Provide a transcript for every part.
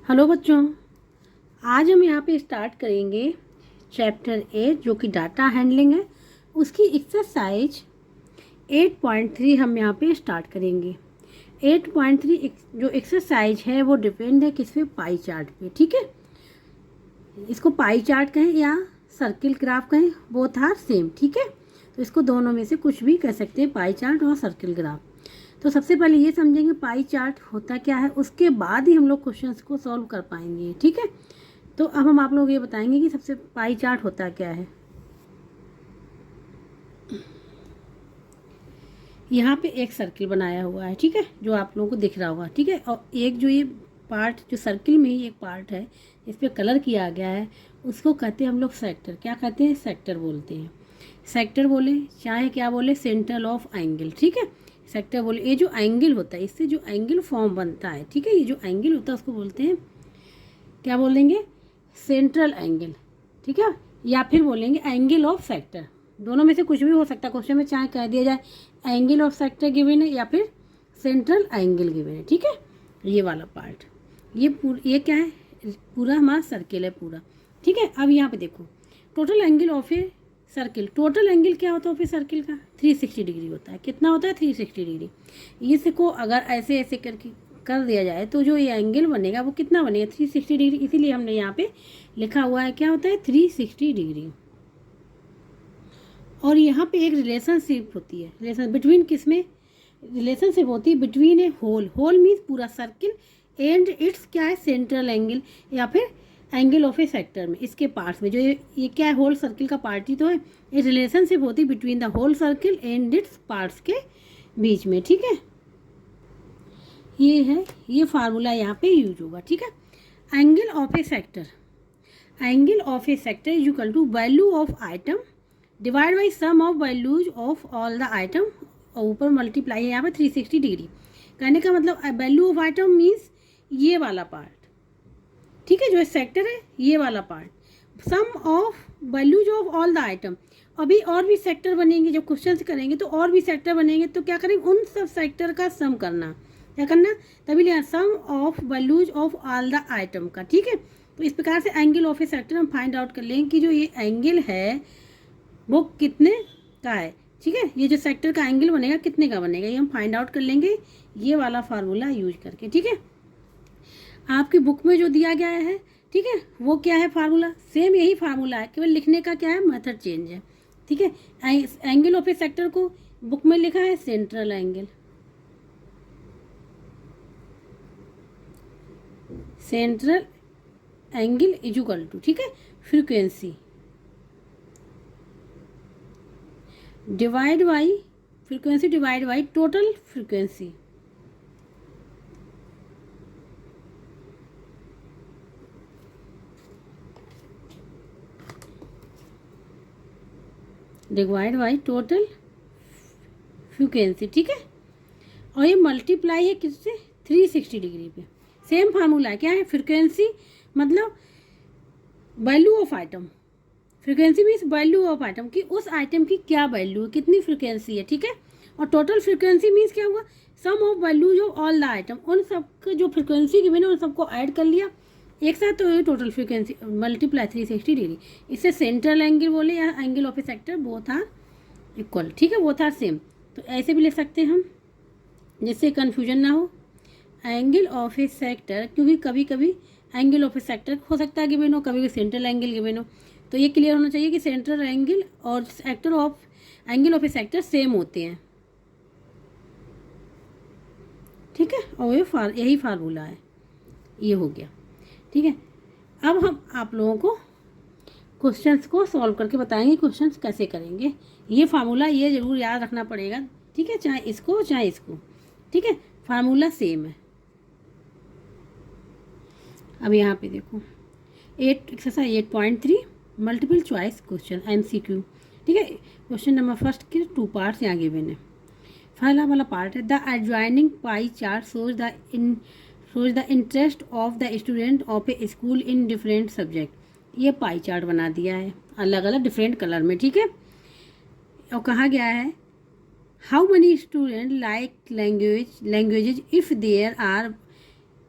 Hello बच्चों, आज हम यहाँ पे स्टार्ट करेंगे चैप्टर 8 जो कि डाटा हैंडलिंग है। उसकी एक्सरसाइज 8.3 हम यहाँ पे स्टार्ट करेंगे। 8.3 जो एक्सरसाइज है वो डिपेंड है किस पे, पाई चार्ट पे। ठीक है, इसको पाई चार्ट कहें या सर्किल ग्राफ कहें, बोथ आर सेम। ठीक है, तो इसको दोनों में से कुछ भी कह सकते हैं, पाई चार्ट और सर्किल ग्राफ। तो सबसे पहले ये समझेंगे पाई चार्ट होता क्या है, उसके बाद ही हम लोग क्वेश्चंस को सॉल्व कर पाएंगे। ठीक है, तो अब हम आप लोग ये बताएंगे कि सबसे पाई चार्ट होता क्या है। यहाँ पे एक सर्किल बनाया हुआ है, ठीक है, जो आप लोगों को दिख रहा होगा। ठीक है, और एक जो ये पार्ट, जो सर्किल में ही एक पार्ट है, इस पर कलर किया गया है, उसको कहते हैं हम लोग सेक्टर। क्या कहते हैं? सेक्टर बोलते हैं। सेक्टर बोले चाहे क्या बोले, सेंटर ऑफ एंगल। ठीक है, सेक्टर बोले। ये जो एंगल होता है, इससे जो एंगल फॉर्म बनता है, ठीक है, ये जो एंगल होता है उसको बोलते हैं, क्या बोलेंगे? Central angle. ठीक है, या फिर बोलेंगे एंगल ऑफ सेक्टर। दोनों में से कुछ भी हो सकता है क्वेश्चन में, चाहे कह दिया जाए एंगल ऑफ सेक्टर गिवन है या फिर सेंट्रल एंगल गिवन है। ठीक है, ये वाला पार्ट, ये क्या है? पूरा हमारा सर्किल है पूरा। ठीक है, अब यहाँ पे देखो, total angle of a circle. Total angle क्या होता है फिर सर्किल का? 360 डिग्री होता है। कितना होता है? 360 डिग्री। इसको अगर ऐसे ऐसे करके कर दिया जाए तो जो ये एंगल बनेगा वो कितना बनेगा? 360 डिग्री। इसीलिए हमने यहाँ पे लिखा हुआ है, क्या होता है? 360 डिग्री। और यहाँ पे एक रिलेशनशिप होती है, रिलेशन बिटवीन, किसमें रिलेशनशिप होती है? बिटवीन ए होल। होल मीन्स पूरा सर्किल एंड इट्स क्या है? सेंट्रल एंगल या फिर एंगल ऑफ ए सेक्टर में, इसके पार्ट्स में। जो ये क्या है? होल सर्किल का पार्ट ही तो है। ये रिलेशनशिप होती है between the whole circle and its parts के बीच में। ठीक है, ये है, ये फार्मूला यहाँ पे यूज होगा। ठीक है, angle of a sector, angle of a sector is equal to value of item divide by sum of values of all the item, और ऊपर मल्टीप्लाई है यहाँ पे 360 डिग्री। कहने का मतलब वैल्यू ऑफ आइटम मीन्स ये वाला पार्ट। ठीक है, जो सेक्टर है ये वाला part, sum of values of all the item. अभी और भी सेक्टर बनेंगे, जब क्वेश्चन करेंगे तो और भी सेक्टर बनेंगे, तो क्या करेंगे? उन सब सेक्टर का सम करना। क्या करना? तभी लिया sum of values of all the item का। ठीक है, तो इस प्रकार से एंगल ऑफ ए सेक्टर हम फाइंड आउट कर लेंगे कि जो ये एंगल है वो कितने का है। ठीक है, ये जो सेक्टर का एंगल बनेगा कितने का बनेगा, ये हम फाइंड आउट कर लेंगे ये वाला फार्मूला यूज करके। ठीक है, आपकी बुक में जो दिया गया है, ठीक है, वो क्या है? फार्मूला सेम यही फार्मूला है, केवल लिखने का क्या है? मेथड चेंज है। ठीक है, एंगल ऑफ ए सेक्टर को बुक में लिखा है central angle, central angle is equal to, ठीक है, frequency divide by, frequency divide by total frequency. Divide by total frequency. ठीक है, और ये मल्टीप्लाई है किससे? 360 डिग्री पे। सेम फार्मूला है, क्या है? फ्रीक्वेंसी मतलब value of item, frequency means value of item की, उस आइटम की क्या वैल्यू है, कितनी फ्रीक्वेंसी है। ठीक है, और टोटल फ्रीक्वेंसी मीन्स क्या हुआ? Sum of values of all the item. उन सबको जो फ्रीक्वेंसी की मैंने उन सबको ऐड कर लिया एक साथ, तो ये टोटल फ्रीक्वेंसी मल्टीप्लाई 360 डिग्री। इससे सेंट्रल एंगल बोले या angle of a sector, both are equal. ठीक है, बोथ आर सेम। तो ऐसे भी लिख सकते हैं हम, जिससे कन्फ्यूजन ना हो। एंगल ऑफ ए सेक्टर, क्योंकि कभी कभी एंगल ऑफ ए सेक्टर हो सकता है गिवन हो, कभी कभी सेंट्रल एंगल गिवन हो, तो ये क्लियर होना चाहिए कि सेंट्रल एंगल और sector of angle of a sector same होते हैं। ठीक है, और ये यही फार्मूला है, ये हो गया। ठीक है, अब हम आप लोगों को क्वेश्चंस को सॉल्व करके बताएंगे क्वेश्चंस कैसे करेंगे। ये फार्मूला ये जरूर याद रखना पड़ेगा। ठीक है, चाहे इसको चाहे इसको। ठीक है, फार्मूला सेम है। अब यहाँ पे देखो, exercise 8.3 multiple choice question MCQ। ठीक है, क्वेश्चन नंबर फर्स्ट के 2 पार्ट्स यहाँ गिवन है। पहला वाला पार्ट है, the adjoining pie chart shows the interest of the student of A school in different subject. ये पाई चार्ट बना दिया है अलग अलग डिफरेंट कलर में। ठीक है, और कहा गया है how many student like languages if there are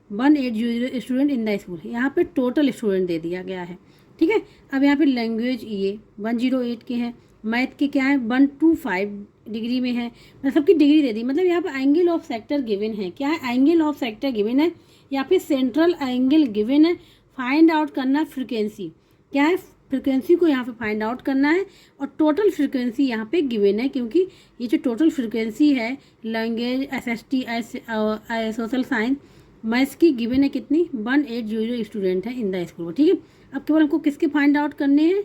180 student in the school. यहाँ पे टोटल स्टूडेंट दे दिया गया है, ठीक है। अब यहाँ पे लैंग्वेज ये 108 के हैं, मैथ के क्या है 125 डिग्री में है, मतलब सबकी डिग्री दे दी। मतलब यहाँ पे एंगल ऑफ सेक्टर गिवन है, क्या है एंगल ऑफ सेक्टर गिवन है, यहाँ पे सेंट्रल एंगल गिवन है। फाइंड आउट करना फ्रिक्वेंसी, क्या है फ्रिक्वेंसी को यहाँ पे फाइंड आउट करना है, और टोटल फ्रिक्वेंसी यहाँ पे गिवन है, क्योंकि ये जो टोटल फ्रिक्वेंसी है language SST social science maths की गिवन है कितनी 180 स्टूडेंट है इन द स्कूल, ठीक है। अब केवल हमको किसके फाइंड आउट करने हैं,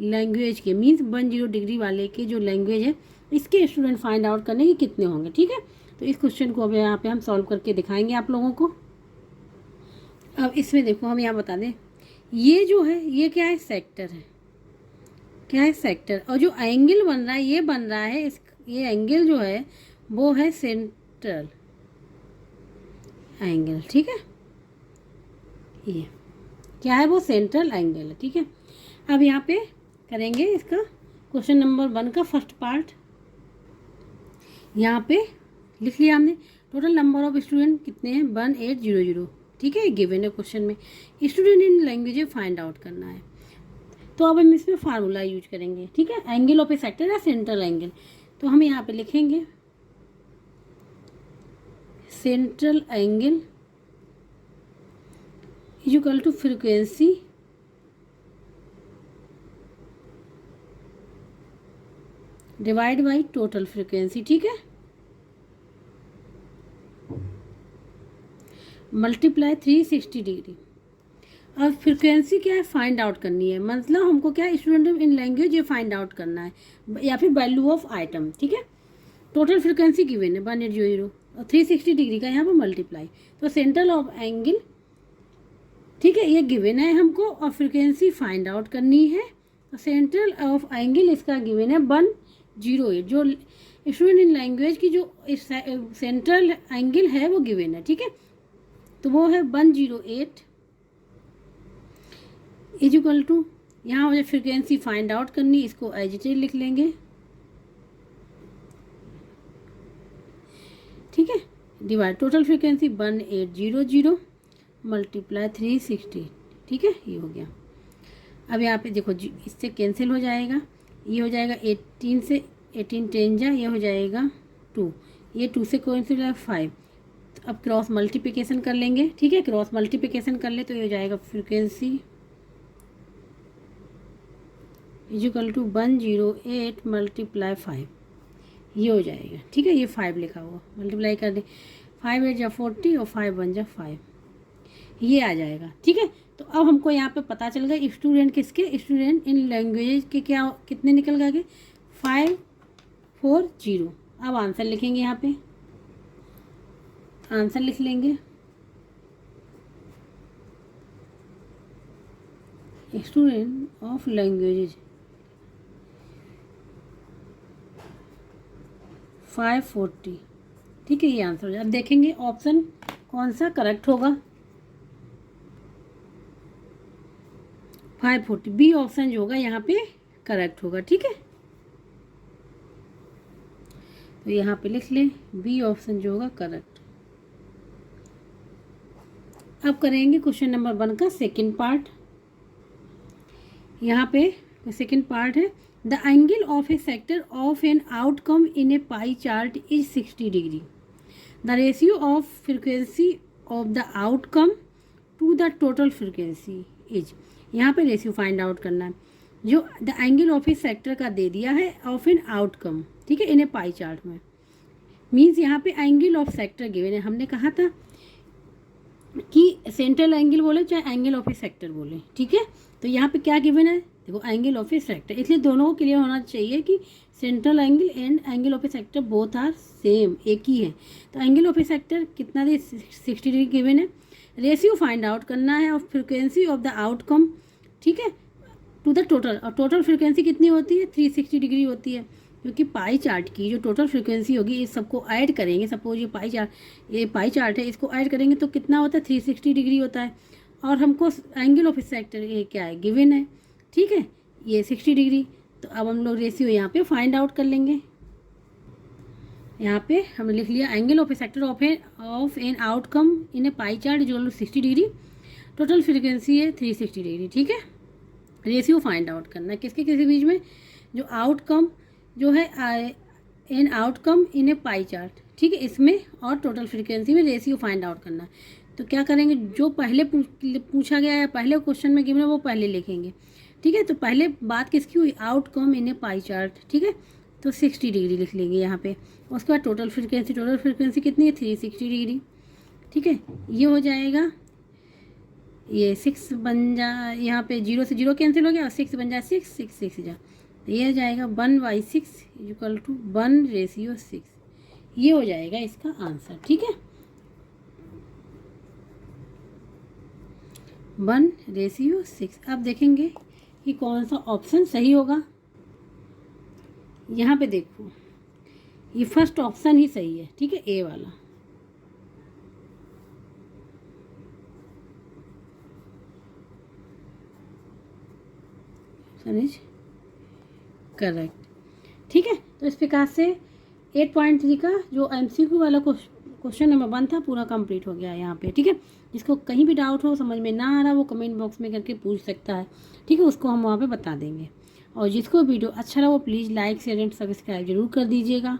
लैंग्वेज के, मीन्स 10 डिग्री वाले के जो लैंग्वेज है इसके स्टूडेंट फाइंड आउट करने के कितने होंगे, ठीक है। तो इस क्वेश्चन को अब यहाँ पे हम सॉल्व करके दिखाएंगे आप लोगों को। अब इसमें देखो हम यहाँ बता दें, ये जो है ये क्या है सेक्टर है, क्या है सेक्टर, और जो एंगल बन रहा है ये बन रहा है ये एंगल जो है वो है सेंट्रल एंगल, ठीक है। ये क्या है वो सेंट्रल एंगल है, ठीक है। अब यहाँ पे करेंगे इसका क्वेश्चन नंबर 1 का फर्स्ट पार्ट। यहाँ पे लिख लिया हमने, टोटल नंबर ऑफ स्टूडेंट कितने हैं 1800, ठीक है। गिवन है क्वेश्चन में, student in language find out करना है। तो अब हम इसमें फार्मूला यूज करेंगे, ठीक है, एंगल ऑफ ए सेक्टर या सेंट्रल एंगल। तो हम यहाँ पे लिखेंगे central angle equal to frequency divide by total frequency, ठीक है, मल्टीप्लाई 360 डिग्री। अब फ्रीक्वेंसी क्या है फाइंड आउट करनी है, मतलब हमको क्या स्टूडेंट इन लैंग्वेज ये फाइंड आउट करना है, या फिर वैल्यू ऑफ आइटम, ठीक है। टोटल फ्रीक्वेंसी गिवन है 180 और 360 डिग्री का यहाँ पर मल्टीप्लाई, तो सेंट्रल ऑफ एंगल, ठीक है, ये गिवन है हमको, और फ्रीक्वेंसी फाइंड आउट करनी है। सेंट्रल ऑफ एंगल इसका गिवन है 108, जो स्टूडेंट इन लैंग्वेज की जो सेंट्रल एंगल है वो गिवन है, ठीक है। तो वो है 108 इज इक्वल टू, यहाँ मुझे फ्रीक्वेंसी फाइंड आउट करनी, इसको एज इट इज लिख लेंगे, ठीक है, डिवाइड टोटल फ्रीक्वेंसी 1800 मल्टीप्लाई 360, ठीक है, ये हो गया। अब यहाँ पे देखो इससे कैंसिल हो जाएगा, ये हो जाएगा 18 से 18 10 जा, ये हो जाएगा 2, ये 2 से कैंसिल है 5। तो अब क्रॉस मल्टीप्लिकेशन कर लेंगे, ठीक है, क्रॉस मल्टीप्लिकेशन कर ले तो ये हो जाएगा फ्रीक्वेंसी इक्वल टू 108 मल्टीप्लाई 5, ये हो जाएगा, ठीक है। ये 5 लिखा हुआ मल्टीप्लाई कर दे, 5 8 जा 40 और 5 1 जा 5, ये आ जाएगा, ठीक है। तो अब हमको यहाँ पे पता चल गया स्टूडेंट किसके, स्टूडेंट इन लैंग्वेज के क्या कितने निकल गए 540। अब आंसर लिखेंगे, यहाँ पे आंसर लिख लेंगे, स्टूडेंट ऑफ लैंग्वेजेज 540, ठीक है, ये आंसर हो जाए। अब देखेंगे ऑप्शन कौन सा करेक्ट होगा, 540 बी ऑप्शन जो होगा यहाँ पे करेक्ट होगा, ठीक है। तो यहाँ पे लिख लें बी ऑप्शन जो होगा करेक्ट। अब करेंगे क्वेश्चन नंबर 1 का सेकंड पार्ट। यहाँ पे सेकंड पार्ट है, the angle of a sector of an outcome in a pie chart is 60 degree, the ratio of frequency of the outcome to the total frequency is, यहाँ पे ratio find out करना है, जो the angle of a sector का दे दिया है of an outcome, ठीक है, इन ए पाई चार्ट में, मीन्स यहाँ पे एंगल ऑफ सेक्टर गिवन है। हमने कहा था कि सेंट्रल एंगल बोले चाहे एंगल ऑफ ए सेक्टर बोले, ठीक है। तो यहाँ पे क्या गिवन है, देखो एंगल ऑफ ए सेक्टर, इसलिए दोनों को क्लियर होना चाहिए कि central angle and angle of a sector both are same, एक ही है। तो एंगल ऑफ ए सेक्टर कितना दे 60 डिग्री गिवन है, रेशियो फाइंड आउट करना है of frequency of the outcome, ठीक है, टू द टोटल, और टोटल फ्रिक्वेंसी कितनी होती है 360 डिग्री होती है, क्योंकि पाई चार्ट की जो टोटल फ्रिक्वेंसी होगी इस सबको ऐड करेंगे, सपोज ये पाई चार्ट है, इसको ऐड करेंगे तो कितना होता है 360 डिग्री होता है, और हमको एंगल ऑफ ए सेक्टर ये क्या है गिवन है, ठीक है, ये 60 डिग्री। तो अब हम लोग रेशियो यहाँ पे फाइंड आउट कर लेंगे। यहाँ पे हमने लिख लिया angle of a sector of an outcome in a pie chart is 60 degree, total frequency है 360 डिग्री। ठीक है, रेशियो फाइंड आउट करना है किसके किसी बीच में, जो आउटकम जो है N outcome in a pie chart, ठीक है, इसमें और टोटल फ्रीक्वेंसी में रेशियो फाइंड आउट करना है। तो क्या करेंगे, जो पहले पूछा गया है, पहले क्वेश्चन में गिवन है वो पहले लिखेंगे। ठीक है, तो पहले बात किसकी हुई, outcome in a pie chart. ठीक है, तो 60 डिग्री लिख लेंगे यहाँ पे। उसके बाद टोटल फ्रीक्वेंसी कितनी है, 360 डिग्री। ठीक है, ये हो जाएगा, ये 6 बन जा, यहाँ पे 0 से 0 कैंसिल हो गया और 6 बन जाए 6 जा, तो ये हो जाएगा 1/6 इक्वल टू 1:6। ये हो जाएगा इसका आंसर। ठीक है, 1:6। अब देखेंगे कि कौन सा ऑप्शन सही होगा। यहाँ पे देखो, ये फर्स्ट ऑप्शन ही सही है। ठीक है, ए वाला। Is correct. ठीक है, तो इस प्रकार से 8.3 का जो MCQ वाला क्वेश्चन नंबर 1 था पूरा कंप्लीट हो गया है यहाँ पे। ठीक है, जिसको कहीं भी डाउट हो, समझ में ना आ रहा, वो कमेंट बॉक्स में करके पूछ सकता है। ठीक है, उसको हम वहाँ पे बता देंगे। और जिसको वीडियो अच्छा लगा वो please like share and subscribe जरूर कर दीजिएगा।